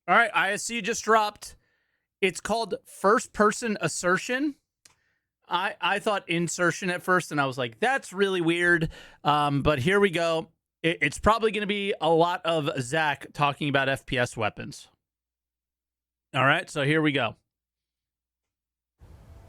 All right, ISC just dropped. It's called First Person Assertion. I thought insertion at first, and I was like, that's really weird. But here we go. It's probably going to be a lot of Zach talking about FPS weapons. All right, so here we go.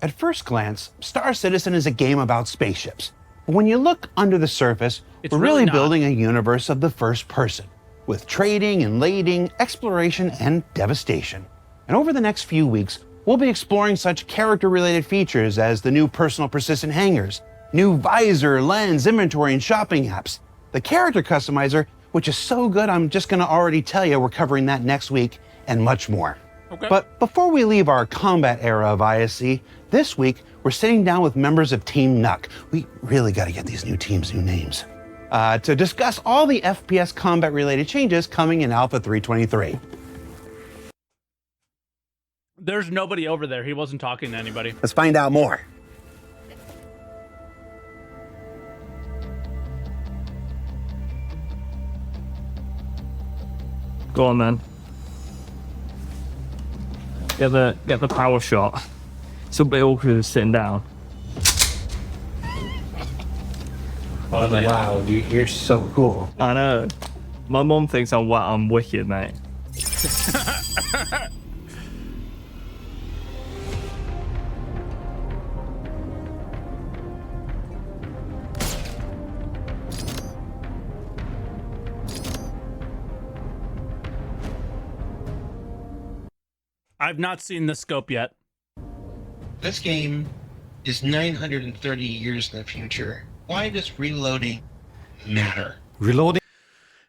At first glance, Star Citizen is a game about spaceships. But when you look under the surface, we're really building a universe of the first person, with trading and lading, exploration, and devastation. And over the next few weeks, we'll be exploring such character-related features as the new personal persistent hangars, new visor, lens, inventory, and shopping apps. The character customizer, which is so good I'm just going to already tell you we're covering that next week, and much more. Okay. But before we leave our combat era of ISC, this week we're sitting down with members of Team Nuck. We really got to get these new teams new names. To discuss all the FPS combat-related changes coming in Alpha 323. There's nobody over there. He wasn't talking to anybody. Let's find out more. Go on then. Get the power shot. It's a bit awkward sitting down. Oh, wow, dude, you're so cool. I know. My mom thinks I'm wicked, mate. I've not seen the scope yet. This game is 930 years in the future. Why does reloading matter? Reloading,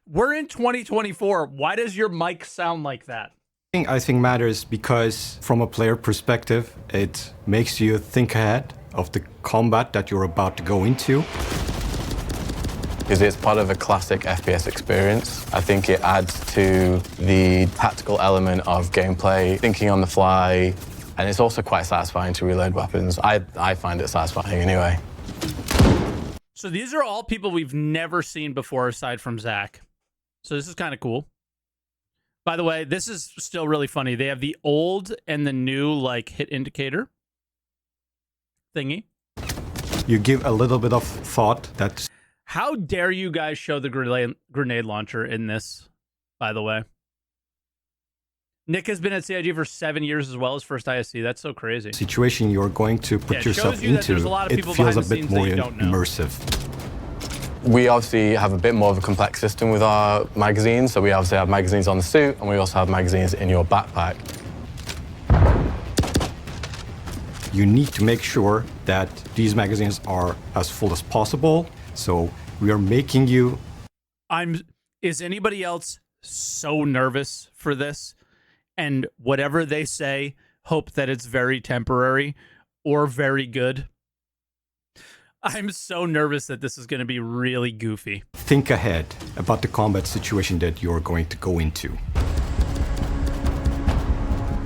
We're in 2024. Why does your mic sound like that? I think, matters because from a player perspective, it makes you think ahead of the combat that you're about to go into. Because it's part of a classic FPS experience. I think it adds to the tactical element of gameplay, thinking on the fly, and it's also quite satisfying to reload weapons. I find it satisfying anyway. So these are all people we've never seen before aside from Zach. So this is kind of cool. By the way, this is still really funny. They have the old and the new like hit indicator thingy. You give a little bit of thought that... How dare you guys show the grenade launcher in this, by the way? Nick has been at CIG for 7 years as well as first ISC. That's so crazy. Situation you're going to put yourself into, it feels a bit more immersive. We obviously have a bit more of a complex system with our magazines. So we obviously have magazines on the suit, and we also have magazines in your backpack. You need to make sure that these magazines are as full as possible. So we are making you... Is anybody else so nervous for this? And whatever they say, hope that it's very temporary or very good. I'm so nervous that this is going to be really goofy. Think ahead about the combat situation that you're going to go into.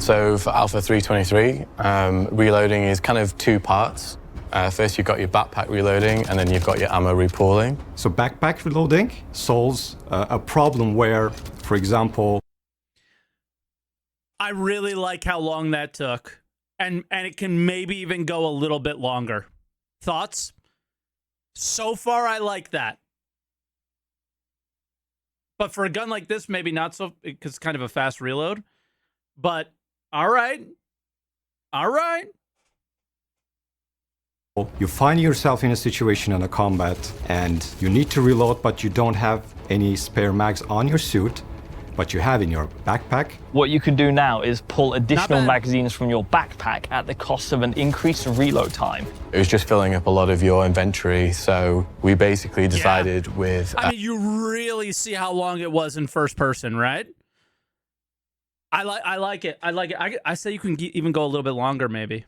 So for Alpha 323, reloading is kind of two parts. First, you've got your backpack reloading, and then you've got your ammo repooling. So backpack reloading solves a problem where, for example... I really like how long that took. And it can maybe even go a little bit longer. Thoughts? So far, I like that. But for a gun like this, maybe not so, because it's kind of a fast reload. But, all right. All right. You find yourself in a situation in a combat and you need to reload, but you don't have any spare mags on your suit, but you have in your backpack. What you can do now is pull additional magazines from your backpack at the cost of an increased reload time. It was just filling up a lot of your inventory, so we basically decided with... I mean, you really see how long it was in first person, right? I like it. I like it. I say you can even go a little bit longer, maybe.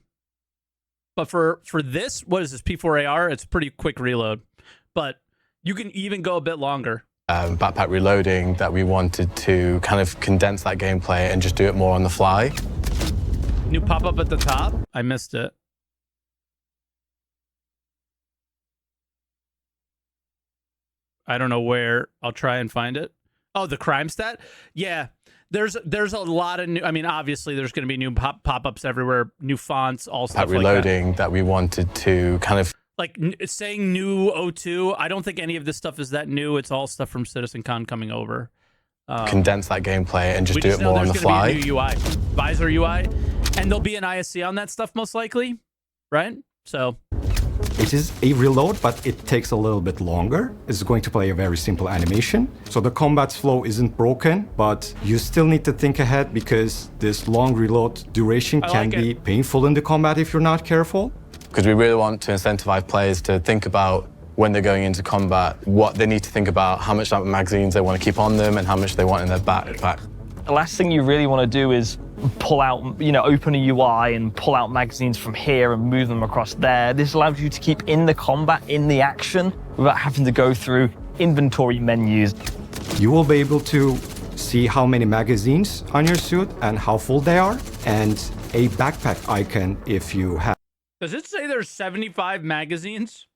But for this, what is this, P4AR? It's a pretty quick reload. But you can even go a bit longer. Backpack reloading that we wanted to kind of condense that gameplay and just do it more on the fly. New pop-up at the top? I missed it. I don't know where. I'll try and find it. Oh, the crime stat? Yeah. There's a lot of new. I mean, obviously, there's going to be new pop-ups everywhere, new fonts, all stuff like that. Reloading that we wanted to kind of like saying new O2. I don't think any of this stuff is that new. It's all stuff from CitizenCon coming over. Condense that gameplay and just do it know more on the fly. Be a new UI, Visor UI, and there'll be an ISC on that stuff most likely, right? So it is a reload, but it takes a little bit longer. It's going to play a very simple animation. So the combat flow isn't broken, but you still need to think ahead because this long reload duration can be painful in the combat if you're not careful. Because we really want to incentivize players to think about when they're going into combat, what they need to think about, how much magazines they want to keep on them and how much they want in their backpack. The last thing you really want to do is pull out, open a UI and pull out magazines from here and move them across there. This allows you to keep in the combat, in the action, without having to go through inventory menus. You will be able to see how many magazines on your suit and how full they are, and a backpack icon if you have. Does it say there's 75 magazines?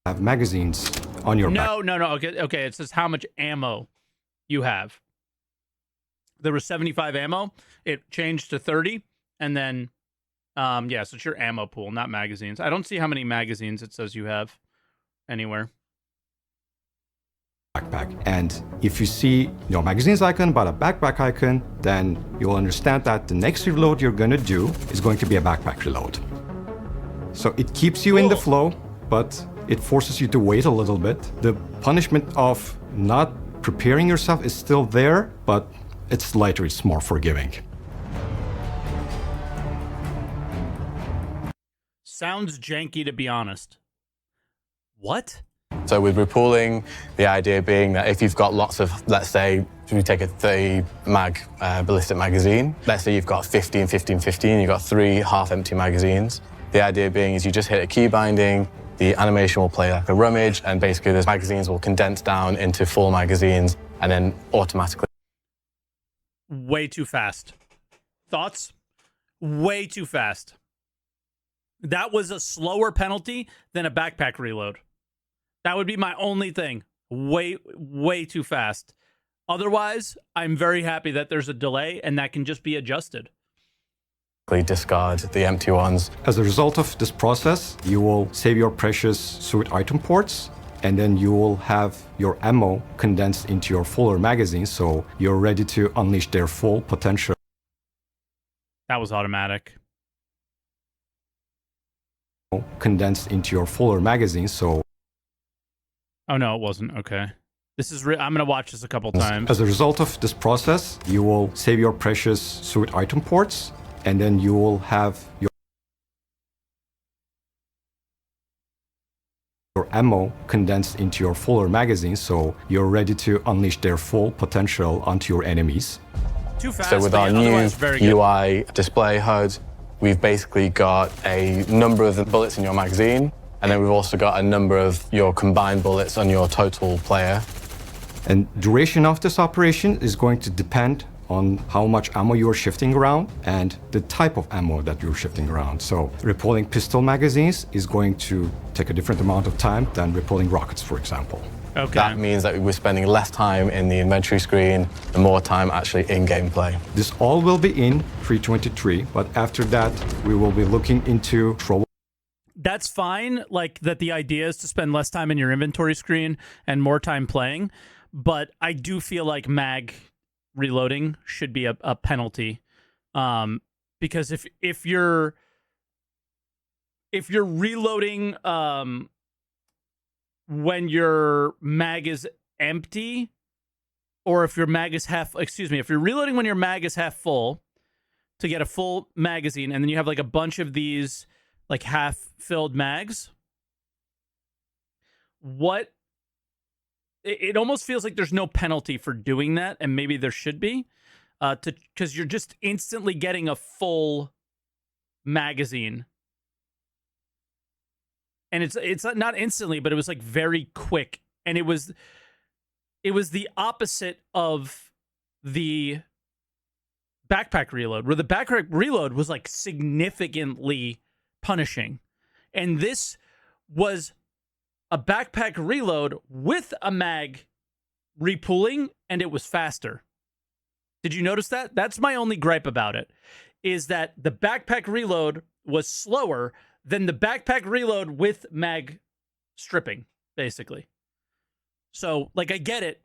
Have magazines on your back. No. Okay. It says how much ammo you have. There was 75 ammo. It changed to 30, and then, so it's your ammo pool, not magazines. I don't see how many magazines it says you have anywhere. Backpack. And if you see no magazines icon but a backpack icon, then you'll understand that the next reload you're going to do is going to be a backpack reload. So it keeps you in the flow, but it forces you to wait a little bit. The punishment of not preparing yourself is still there, but it's lighter, it's more forgiving. Sounds janky, to be honest. What? So with repooling, the idea being that if you've got lots of, let's say, we take a 30 mag ballistic magazine, let's say you've got 15, 15, 15, you've got 3 half-empty magazines. The idea being is you just hit a key binding, the animation will play like a rummage, and basically those magazines will condense down into full magazines and then automatically. Way too fast. Thoughts? Way too fast. That was a slower penalty than a backpack reload. That would be my only thing. Way too fast. Otherwise, I'm very happy that there's a delay and that can just be adjusted. Discard the empty ones. As a result of this process, you will save your precious suit item ports, and then you will have your ammo condensed into your fuller magazine, so you're ready to unleash their full potential. That was automatic. Condensed into your fuller magazine, so. Oh no, it wasn't. Okay. This is I'm gonna watch this a couple times. As a result of this process, you will save your precious suit item ports, and then you will have your ammo condensed into your fuller magazine, so you're ready to unleash their full potential onto your enemies. Too fast. So with our new UI display HUD, we've basically got a number of the bullets in your magazine, and then we've also got a number of your combined bullets on your total player. And duration of this operation is going to depend on how much ammo you're shifting around and the type of ammo that you're shifting around. So repolling pistol magazines is going to take a different amount of time than repolling rockets, for example. Okay. That means that we're spending less time in the inventory screen and more time actually in gameplay. This all will be in 3.23, but after that, we will be looking into trouble. That's fine, like that the idea is to spend less time in your inventory screen and more time playing, but I do feel like mag reloading should be a penalty, because if you're reloading when your mag is empty, or if your mag is if you're reloading when your mag is half full to get a full magazine, and then you have like a bunch of these like half-filled mags, it almost feels like there's no penalty for doing that, and maybe there should be, because you're just instantly getting a full magazine. And it's not instantly, but it was like very quick, and it was the opposite of the backpack reload, where the backpack reload was like significantly punishing, and this was a backpack reload with a mag repooling, and it was faster. Did you notice that? That's my only gripe about it, is that the backpack reload was slower than the backpack reload with mag stripping, basically. So, like, I get it,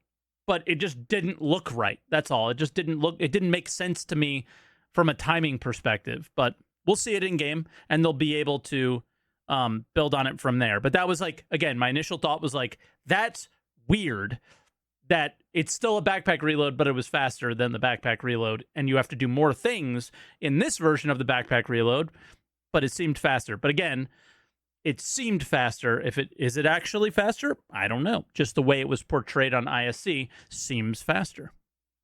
but it just didn't look right. That's all. It just didn't make sense to me from a timing perspective. But we'll see it in game, and they'll be able to build on it from there. But that was like, again, my initial thought was like, that's weird that it's still a backpack reload, but it was faster than the backpack reload, and you have to do more things in this version of the backpack reload, but it seemed faster. But again, it seemed faster. Is it actually faster? I don't know. Just the way it was portrayed on ISC seems faster.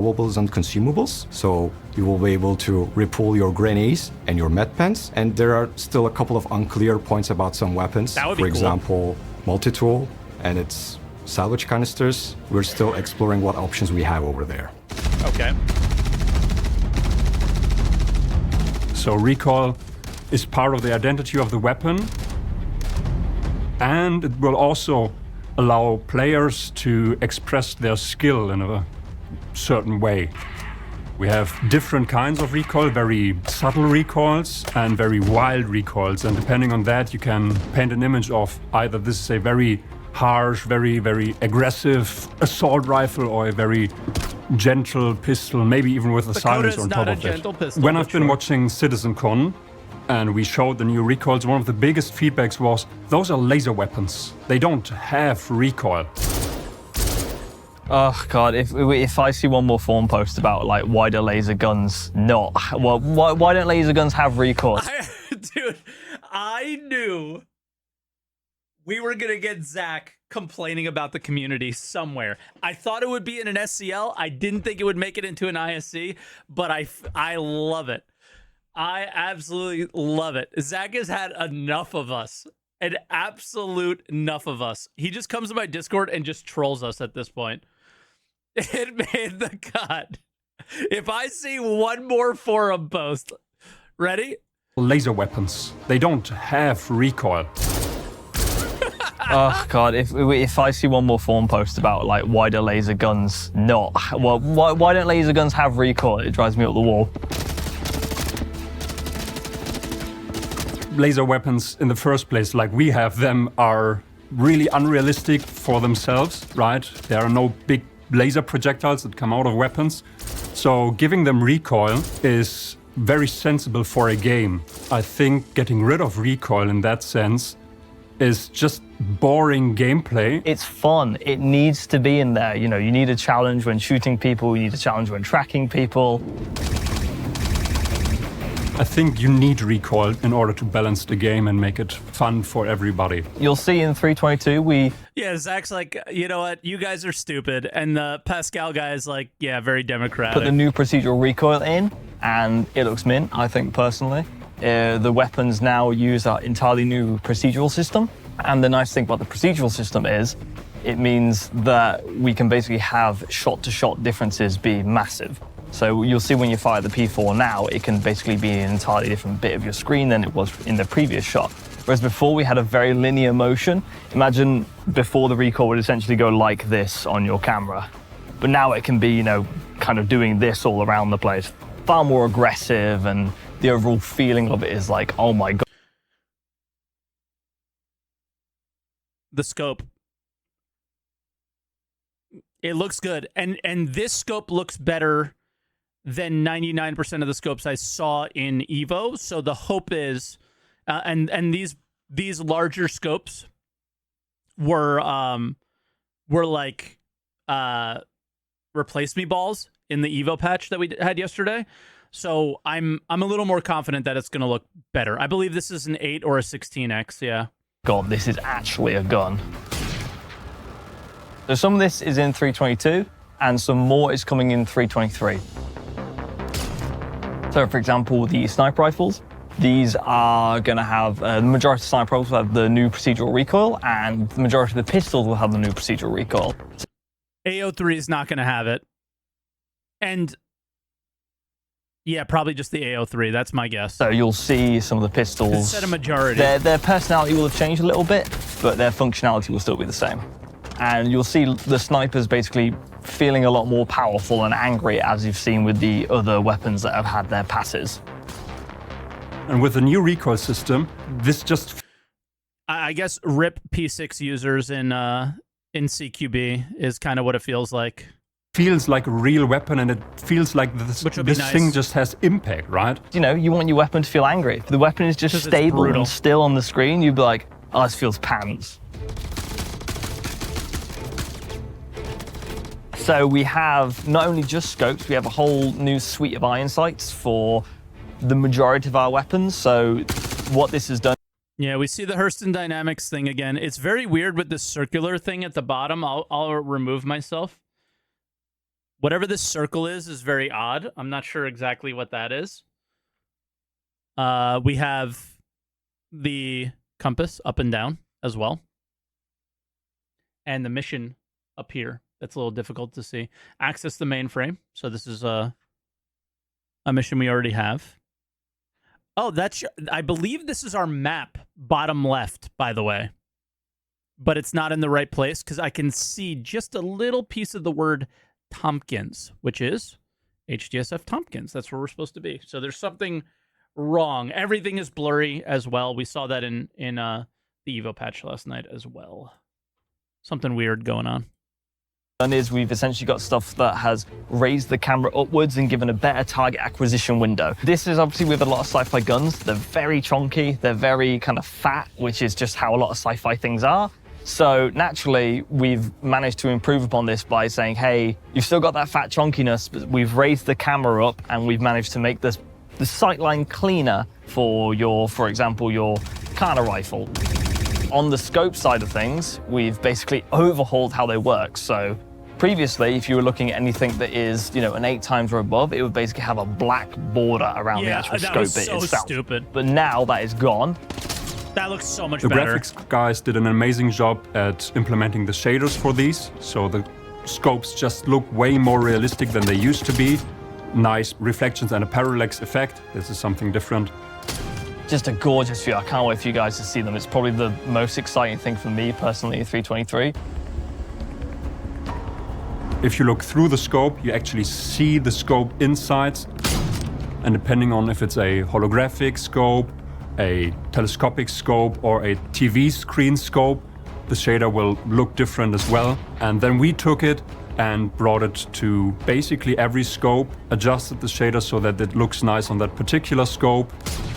Consumables and consumables, so you will be able to repull your grenades and your med pens. And there are still a couple of unclear points about some weapons. That would be For cool. example, multi-tool and its salvage canisters. We're still exploring what options we have over there. Okay. So recoil is part of the identity of the weapon, and it will also allow players to express their skill in a certain way. We have different kinds of recoil, very subtle recoils and very wild recoils, and depending on that you can paint an image of either this is a very harsh, very, very aggressive assault rifle or a very gentle pistol, maybe even with a silence on top of it. When I've been watching CitizenCon and we showed the new recoils, one of the biggest feedbacks was, those are laser weapons. They don't have recoil. Oh God! If I see one more forum post about like why do laser guns not? Well, why don't laser guns have recoil? Dude, I knew we were gonna get Zach complaining about the community somewhere. I thought it would be in an SCL. I didn't think it would make it into an ISC, but I love it. I absolutely love it. Zach has had enough of us. An absolute enough of us. He just comes to my Discord and just trolls us at this point. It made the cut. If I see one more forum post, ready? Laser weapons. They don't have recoil. Oh God! If I see one more forum post about like why do laser guns not? Well, why don't laser guns have recoil? It drives me up the wall. Laser weapons in the first place, like we have them, are really unrealistic for themselves, right? There are no big laser projectiles that come out of weapons. So giving them recoil is very sensible for a game. I think getting rid of recoil in that sense is just boring gameplay. It's fun. It needs to be in there. You know, you need a challenge when shooting people, you need a challenge when tracking people. I think you need recoil in order to balance the game and make it fun for everybody. You'll see in 322 Yeah, Zach's like, you know what, you guys are stupid. And the Pascal guy is like, yeah, very democratic. put the new procedural recoil in, and it looks mint, I think, personally. The weapons now use our entirely new procedural system. And the nice thing about the procedural system is it means that we can basically have shot-to-shot differences be massive. So you'll see when you fire the P4 now, it can basically be an entirely different bit of your screen than it was in the previous shot. Whereas before we had a very linear motion. Imagine before the recoil would essentially go like this on your camera. But now it can be, you know, kind of doing this all around the place. Far more aggressive, and the overall feeling of it is like, oh my God. The scope. It looks good. And this scope looks better than 99% of the scopes I saw in Evo. So the hope is, and these larger scopes were like replace me balls in the Evo patch that we had yesterday. So I'm a little more confident that it's going to look better. I believe this is an 8 or a 16x. Yeah. God, this is actually a gun. So some of this is in 322, and some more is coming in 323. So, for example, the sniper rifles, these are going to have, the majority of sniper rifles will have the new procedural recoil, and the majority of the pistols will have the new procedural recoil. AO3 is not going to have it. And yeah, probably just the AO3. That's my guess. So you'll see some of the pistols. It's said a majority. Their personality will have changed a little bit, but their functionality will still be the same. And you'll see the snipers basically feeling a lot more powerful and angry, as you've seen with the other weapons that have had their passes. And with the new recoil system, this just I guess rip P6 users in CQB is kind of what it feels like. feels like a real weapon, and it feels like this nice. thing just has impact, right? You know, you want your weapon to feel angry. If the weapon is just stable and still on the screen, you'd be like, oh, this feels pants. So we have not only just scopes, we have a whole new suite of iron sights for the majority of our weapons. So what this has done. Yeah, we see the Hurston Dynamics thing again. It's very weird with this circular thing at the bottom. I'll remove myself. Whatever this circle is very odd. I'm not sure exactly what that is. We have the compass up and down as well. And the mission up here. That's a little difficult to see. Access the mainframe. So this is a mission we already have. Oh, I believe this is our map, bottom left, by the way. But it's not in the right place because I can see just a little piece of the word Tompkins, which is HDSF Tompkins. That's where we're supposed to be. So there's something wrong. Everything is blurry as well. We saw that in the Evo patch last night as well. Something weird going on. Done is we've essentially got stuff that has raised the camera upwards and given a better target acquisition window. This is obviously with a lot of sci-fi guns. They're very chunky, they're very kind of fat, which is just how a lot of sci-fi things are. So naturally, we've managed to improve upon this by saying, hey, you've still got that fat chunkiness, but we've raised the camera up and we've managed to make the sightline cleaner for for example, your Kana rifle. On the scope side of things, we've basically overhauled how they work. So previously, if you were looking at anything that is, an 8 times or above, it would basically have a black border around the actual scope bit itself. So stupid. But now that is gone. That looks so much better. better. The graphics guys did an amazing job at implementing the shaders for these. So the scopes just look way more realistic than they used to be. Nice reflections and a parallax effect. This is something different. Just a gorgeous view. I can't wait for you guys to see them. It's probably the most exciting thing for me personally in 323. If you look through the scope, you actually see the scope inside. And depending on if it's a holographic scope, a telescopic scope, or a TV screen scope, the shader will look different as well. And then we took it and brought it to basically every scope, adjusted the shader so that it looks nice on that particular scope,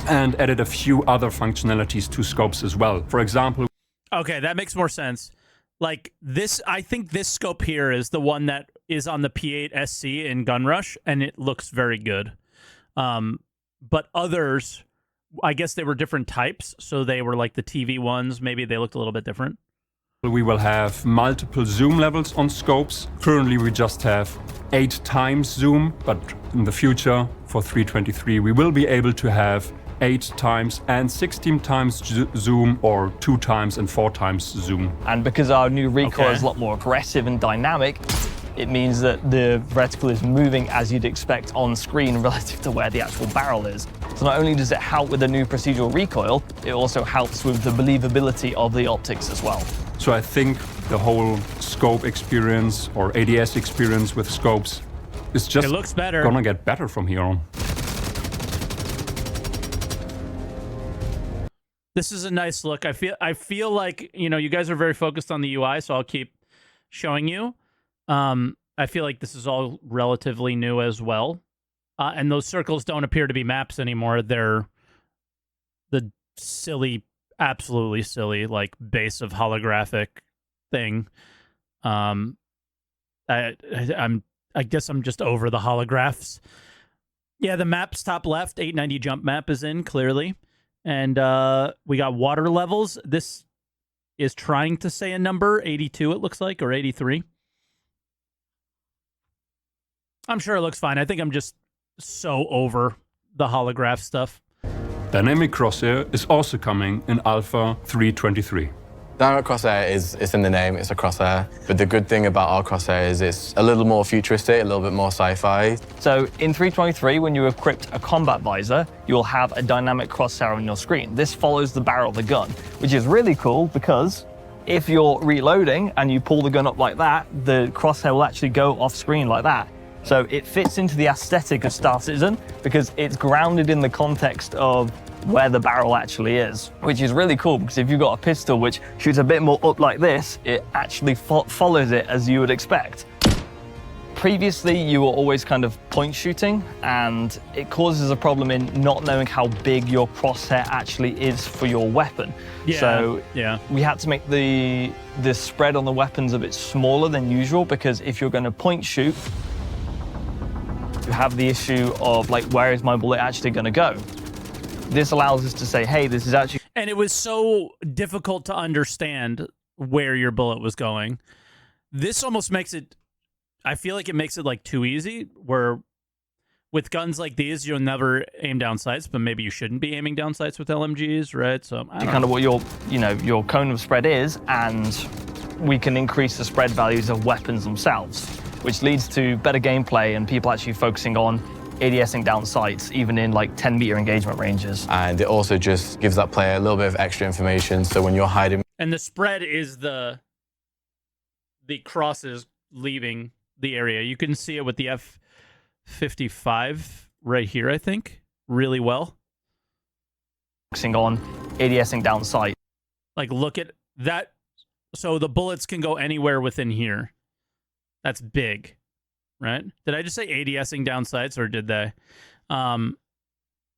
and added a few other functionalities to scopes as well. For example... Okay, that makes more sense. Like this, I think this scope here is the one that is on the P8 SC in Gunrush, and it looks very good. But others, I guess they were different types, so they were like the TV ones. Maybe they looked a little bit different. We will have multiple zoom levels on scopes. Currently, we just have 8 times zoom, but in the future, for 323, we will be able to have 8 times and 16 times zoom, or 2 times and 4 times zoom. And because our new recoil is a lot more aggressive and dynamic, it means that the reticle is moving as you'd expect on screen relative to where the actual barrel is. So not only does it help with the new procedural recoil, it also helps with the believability of the optics as well. So I think the whole scope experience or ADS experience with scopes is just gonna get better from here on. This is a nice look. I feel like, you guys are very focused on the UI, so I'll keep showing you. I feel like this is all relatively new as well. And those circles don't appear to be maps anymore. They're the silly, absolutely silly, like base of holographic thing. I guess I'm just over the holographs. Yeah, the map's top left, 890 jump map is in, clearly. And we got water levels. This is trying to say a number, 82 it looks like, or 83. I'm sure it looks fine. I think I'm just so over the holograph stuff. Dynamic crosshair is also coming in Alpha 323. Dynamic crosshair is in the name, it's a crosshair. But the good thing about our crosshair is it's a little more futuristic, a little bit more sci-fi. So in 323, when you equip a combat visor, you'll have a dynamic crosshair on your screen. This follows the barrel of the gun, which is really cool because if you're reloading and you pull the gun up like that, the crosshair will actually go off screen like that. So it fits into the aesthetic of Star Citizen because it's grounded in the context of where the barrel actually is, which is really cool because if you've got a pistol which shoots a bit more up like this, it actually follows it as you would expect. Previously, you were always kind of point shooting, and it causes a problem in not knowing how big your crosshair actually is for your weapon. Yeah, so yeah. we had to make the spread on the weapons a bit smaller than usual because if you're going to point shoot, you have the issue of like, where is my bullet actually going to go? This allows us to say, hey, this is actually... And it was so difficult to understand where your bullet was going. This almost makes it... I feel like it makes it like too easy, where with guns like these, you'll never aim down sights, but maybe you shouldn't be aiming down sights with LMGs, right? So I don't know what your cone of spread is, and we can increase the spread values of weapons themselves, which leads to better gameplay and people actually focusing on ADSing down sights, even in like 10-meter engagement ranges. And it also just gives that player a little bit of extra information, so when you're hiding... And the spread is the crosses leaving the area. You can see it with the F55 right here, I think, really well. Focusing on ADSing down sight. Like, look at that. So the bullets can go anywhere within here. That's big, right? Did I just say ADSing down sights, or did they?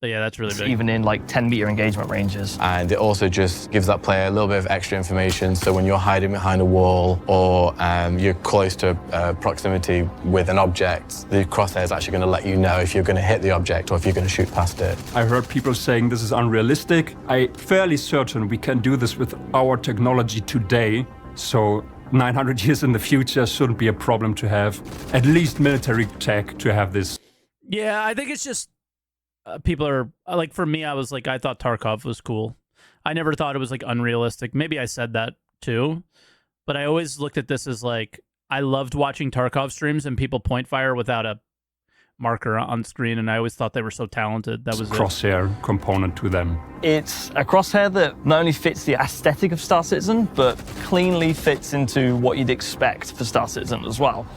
But yeah, that's really big. Even in like 10-meter engagement ranges. And it also just gives that player a little bit of extra information, so when you're hiding behind a wall or you're close to proximity with an object, the crosshair is actually going to let you know if you're going to hit the object or if you're going to shoot past it. I heard people saying this is unrealistic. I'm fairly certain we can do this with our technology today, so 900 years in the future shouldn't be a problem to have, at least military tech, to have this. Yeah, I think it's just people are like, for me, I was like, I thought Tarkov was cool. I never thought it was like unrealistic. Maybe I said that too, but I always looked at this as like, I loved watching Tarkov streams and people point fire without a marker on screen, and I always thought they were so talented. That was crosshair component to them. It's a crosshair that not only fits the aesthetic of Star Citizen, but cleanly fits into what you'd expect for Star Citizen as well.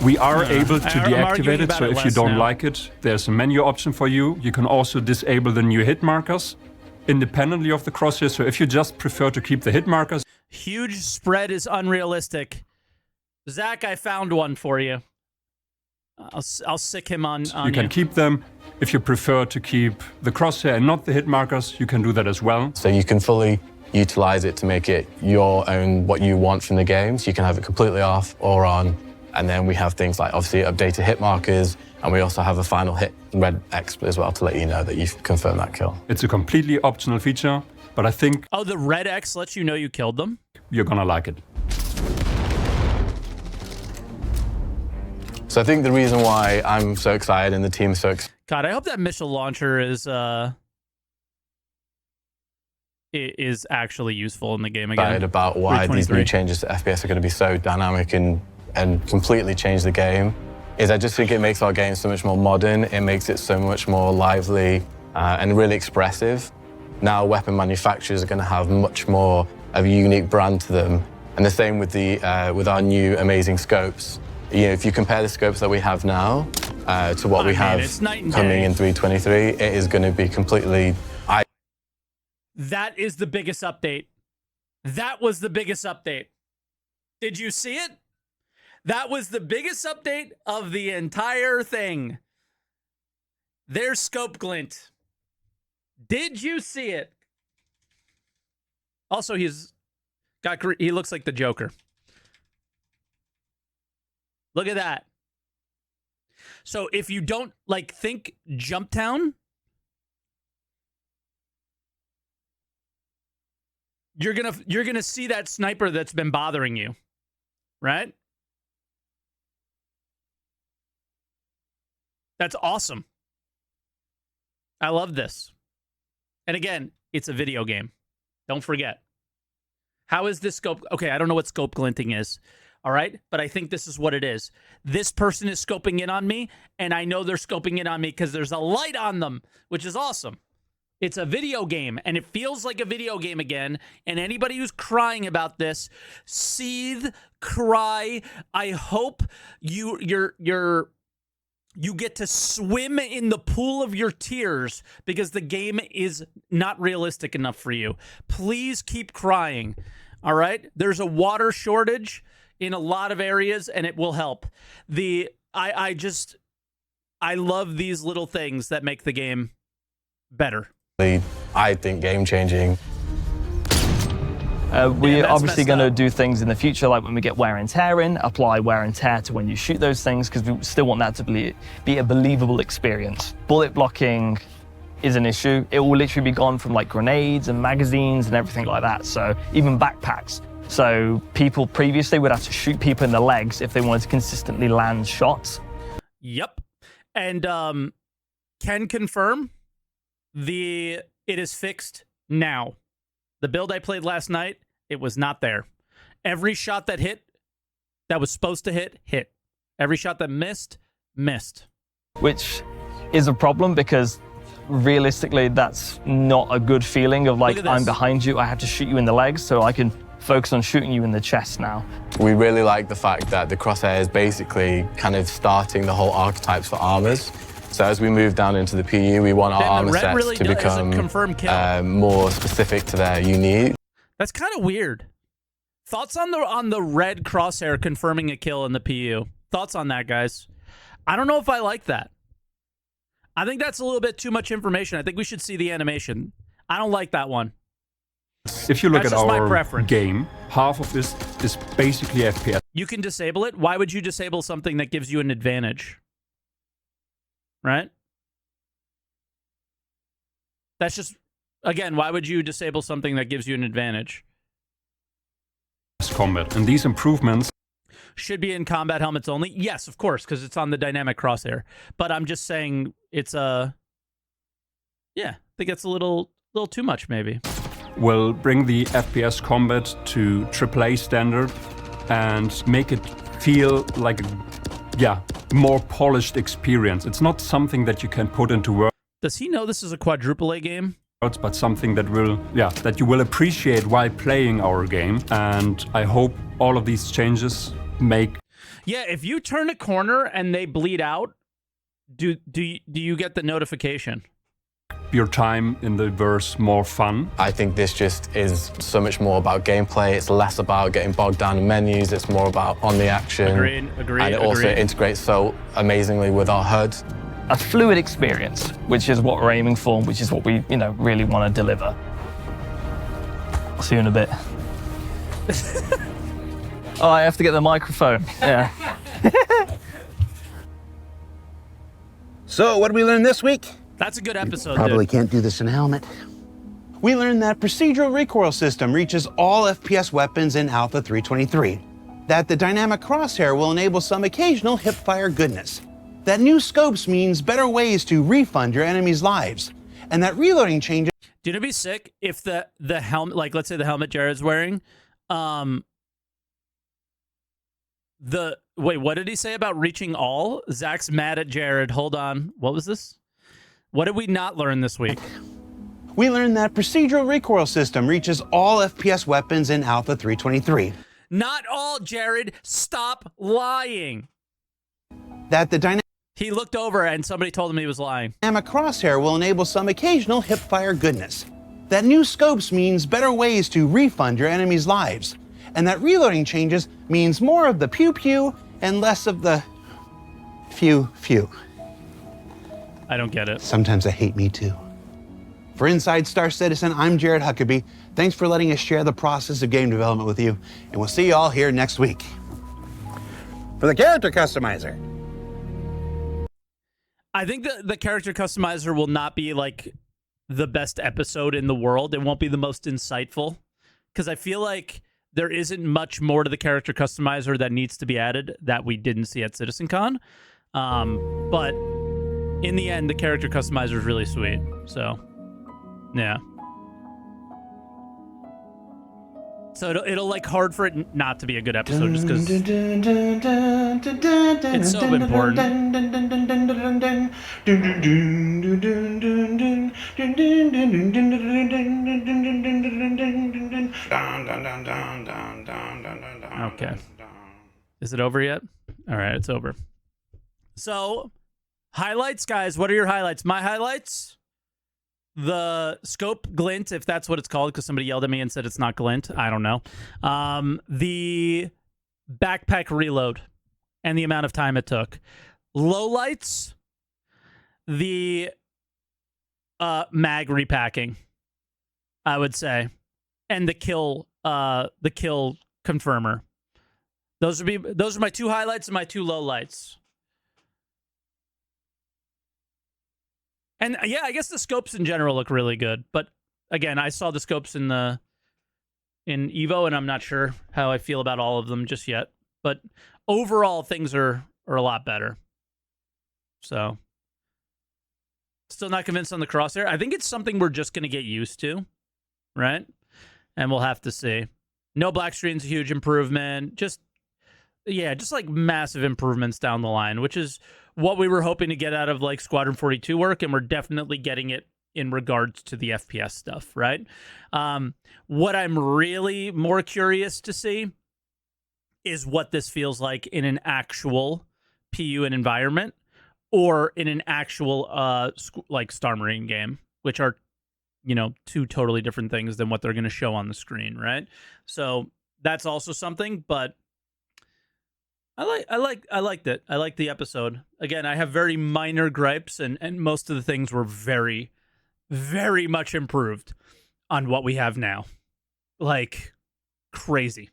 We are able to deactivate it, so if you don't like it, there's a menu option for you. You can also disable the new hit markers independently of the crosshair, so if you just prefer to keep the hit markers... Huge spread is unrealistic. Zach, I found one for you. I'll sick him on you can keep them. If you prefer to keep the crosshair and not the hit markers, you can do that as well. So you can fully utilize it to make it your own, what you want from the game. So you can have it completely off or on. And then we have things like, obviously, updated hit markers, and we also have a final hit red X as well to let you know that you've confirmed that kill. It's a completely optional feature, but I think... Oh, the red X lets you know you killed them? You're gonna like it. So I think the reason why I'm so excited and the team is so excited... God, I hope that missile launcher is actually useful in the game again. About why these new changes to FPS are going to be so dynamic and completely change the game is I just think it makes our game so much more modern. It makes it so much more lively and really expressive. Now weapon manufacturers are going to have much more of a unique brand to them. And the same with with our new amazing scopes. You know, if you compare the scopes that we have now to what we have coming in 3.23, it is going to be completely... That is the biggest update. That was the biggest update. Did you see it? That was the biggest update of the entire thing. There's scope glint. Did you see it? Also, he looks like the Joker. Look at that. So if you don't think Jumptown, you're gonna see that sniper that's been bothering you, right? That's awesome. I love this. And again, it's a video game. Don't forget. How is this scope? Okay, I don't know what scope glinting is. All right, but I think this is what it is. This person is scoping in on me, and I know they're scoping in on me because there's a light on them, which is awesome. It's a video game, and it feels like a video game again. And anybody who's crying about this, seethe, cry. I hope you get to swim in the pool of your tears because the game is not realistic enough for you. Please keep crying. All right? There's a water shortage in a lot of areas, and it will help. I love these little things that make the game better. I think game-changing. We're obviously going to do things in the future, like when we get wear and tear in, apply wear and tear to when you shoot those things, because we still want that to be a believable experience. Bullet blocking is an issue. It will literally be gone from like grenades and magazines and everything like that, so even backpacks. So people previously would have to shoot people in the legs if they wanted to consistently land shots. Yep. And can confirm it is fixed now. The build I played last night, it was not there. Every shot that hit, that was supposed to hit, hit. Every shot that missed, missed. Which is a problem because realistically, that's not a good feeling of like, I'm behind you, I have to shoot you in the legs so I can focus on shooting you in the chest now. We really like the fact that the crosshair is basically kind of starting the whole archetypes for armors. So as we move down into the PU, we want our armor sets really to become more specific to their unique. That's kind of weird. Thoughts on the red crosshair confirming a kill in the PU? Thoughts on that, guys? I don't know if I like that. I think that's a little bit too much information. I think we should see the animation. I don't like that one. If you look at our game, half of this is basically FPS. You can disable it. Why would you disable something that gives you an advantage? Right? That's just, again, why would you disable something that gives you an advantage? Combat. And these improvements should be in combat helmets only. Yes, of course, because it's on the dynamic crosshair. But I'm just saying it's yeah, I think it's a little too much maybe. Will bring the FPS combat to AAA standard and make it feel like a more polished experience. It's not something that you can put into words. Does he know this is a quadruple A game? But something that you will appreciate while playing our game. And I hope all of these changes make. Yeah, if you turn a corner and they bleed out, do you get the notification? Your time in the verse more fun. I think this just is so much more about gameplay. It's less about getting bogged down in menus. It's more about on the action. Agreed. And it also integrates so amazingly with our HUD. A fluid experience, which is what we're aiming for, which is what we, really want to deliver. I'll see you in a bit. Oh, I have to get the microphone. Yeah. So, what did we learn this week? That's a good episode, Probably dude. can't do this in a helmet. We learned that procedural recoil system reaches all FPS weapons in Alpha 323. That the dynamic crosshair will enable some occasional hipfire goodness. That new scopes means better ways to refund your enemies' lives. And that reloading changes. Dude, it'd be sick if the helmet, like let's say the helmet Jared's wearing, wait, what did he say about reaching all? Zach's mad at Jared. Hold on. What was this? What did we not learn this week? We learned that procedural recoil system reaches all FPS weapons in Alpha 323. Not all, Jared. Stop lying. That the dynamic. He looked over and somebody told him he was lying. Dynamic crosshair will enable some occasional hipfire goodness. That new scopes means better ways to refund your enemies' lives. And that reloading changes means more of the pew-pew and less of the few. I don't get it. Sometimes I hate me too. For Inside Star Citizen, I'm Jared Huckabee. Thanks for letting us share the process of game development with you. And we'll see you all here next week. For the character customizer. I think the character customizer will not be like the best episode in the world. It won't be the most insightful because I feel like there isn't much more to the character customizer that needs to be added that we didn't see at CitizenCon. But in the end, the character customizer is really sweet. So, yeah. So it'll like hard for it not to be a good episode just because it's so important. Okay. Is it over yet? All right, it's over. So, highlights, guys. What are your highlights? My highlights? The scope glint, if that's what it's called, because somebody yelled at me and said it's not glint. I don't know. The backpack reload and the amount of time it took. Lowlights, the mag repacking, I would say, and the kill confirmer. Those are my two highlights and my two lowlights. And yeah, I guess the scopes in general look really good. But again, I saw the scopes in Evo, and I'm not sure how I feel about all of them just yet. But overall, things are a lot better. So, still not convinced on the crosshair. I think it's something we're just going to get used to, right? And we'll have to see. No black screen's a huge improvement. Just like massive improvements down the line, which is what we were hoping to get out of like Squadron 42 work, and we're definitely getting it in regards to the FPS stuff, right? What I'm really more curious to see is what this feels like in an actual PU and environment, or in an actual like Star Marine game, which are, you know, two totally different things than what they're going to show on the screen, right? So that's also something, but I liked it. I liked the episode. Again, I have very minor gripes, and most of the things were very, very much improved on what we have now. Like, crazy.